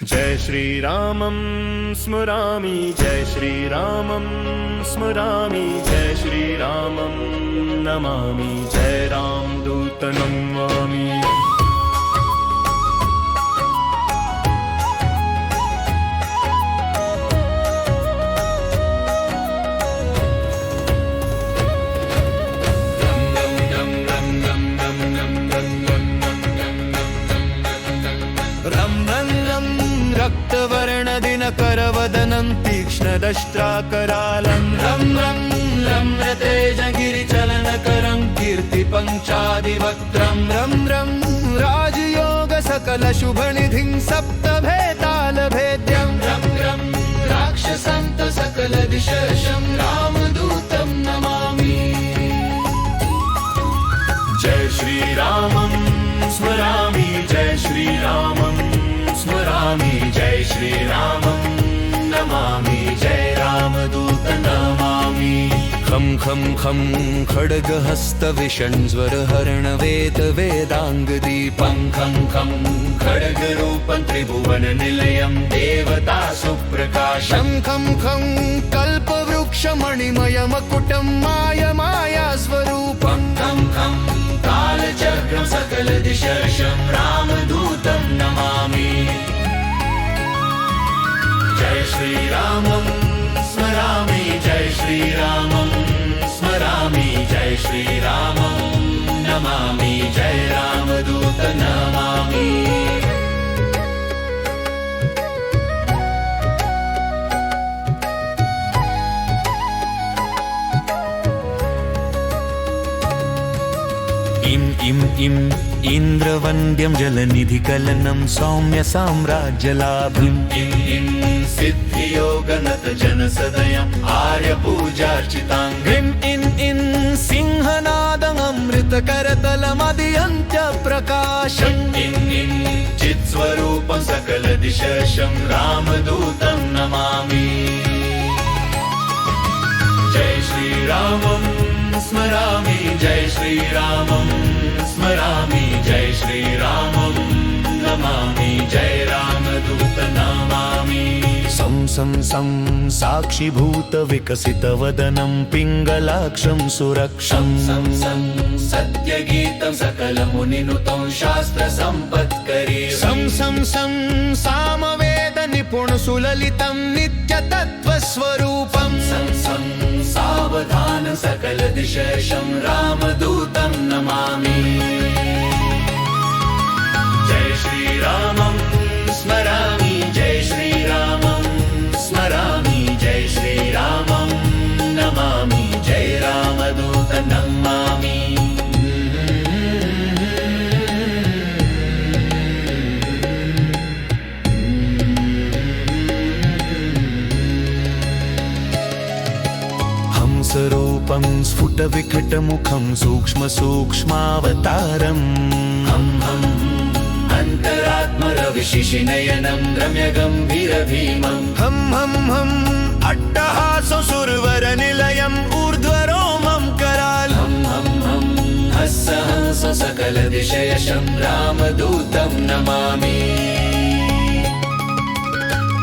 जय श्रीरामं स्मरामि जय श्रीरामं स्मरामि जय श्रीरामं नमामि जय रामदूत नमामि। रक्तवर्णदिनकरवदनं तीक्ष्णदष्ट्राकरालं रं रं रम्रतेजगिरिचलनकरं कीर्तिपञ्चादिवक्त्रं रं रं राजयोगसकलशुभनिधिं सप्तभेतालभेद्यं रं रं राक्षसान्तसकलदिशर्षं रामदूतं नमामि। जय श्रीरामं स्मरामि जय श्रीरामं स्मरामि जय श्रीरामं नमामि जय रामदूत नमामि। खं खं खं खड्गहस्तविषण्ज्वरहरणवेदवेदाङ्गदीपं खं खं खड्गरूपं त्रिभुवननिलयं देवता सुप्रकाशं खं खं कल्पवृक्षमणिमयमकुटं मायमायास्वरूपं खं खं कालचक्रं सकलदिशर्षं रामदूतं नमामि। जय श्रीरामं स्मरामि जय श्रीरामं स्मरामि जय श्रीरामं नमामि जय रामदूत नमामि। इं इन्द्रवन्द्यं जलनिधिकलनं सौम्य साम्राज्यलाभम् इं सिद्धियोगनतजनसदयम् आर्यपूजार्चिताङ्गम् इन् सिंहनादमृतकरतलमदियन्त्यप्रकाशम् इं चित्स्वरूपं सकलदिशर्षं रामदूतं नमामि। जय श्रीरामं स्मरामि जय श्रीरामं स्मरामि जय श्रीरामं नमामि जय रामदूत नमामि। सं साक्षिभूतविकसितवदनं पिङ्गलाक्षं सुरक्षं सं सत्यगीतं सकलमुनिनुतं शास्त्रसम्पत्करी सं सामवेदनिपुणसुललितं नित्यतत्त्वस्वरूपं सं सावधान सकलदिशर्षं रामदूतं नमामि। जय श्रीरामं स्मरामि जय श्रीरामं स्मरामि जय श्रीरामं नमामि जय रामदूत नमामि। हंसरूपं स्फुटविकटमुखं सूक्ष्मसूक्ष्मावतारम् अन्तरात्मरविशिशिनयनं रम्यगम्भीरभीमं हं अट्टहाससुरवरनिलयम् ऊर्ध्वरोमं करालं हंस सकलदिशयशं रामदूतं नमामि।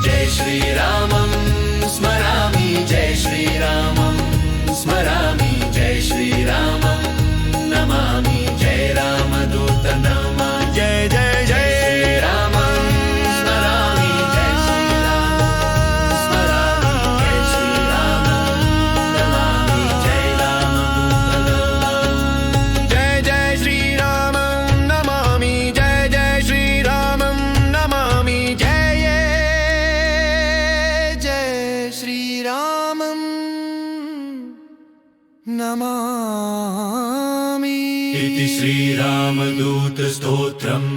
जय श्रीरामं स्मरामि जय श्रीरामं स्मरामि जय श्रीरामं नमामि जय रामदूत नमामि। जय जय जय श्रीरामं स्मरामि जय श्रीरामं स्मरामि जय श्रीरामं नमामि जय रामदूत नमामि। जय जय श्रीरामं नमामि जय जय श्रीरामं नमामि जय जय श्रीरामं नमामि। इति श्रीरामदूत स्तोत्रम्।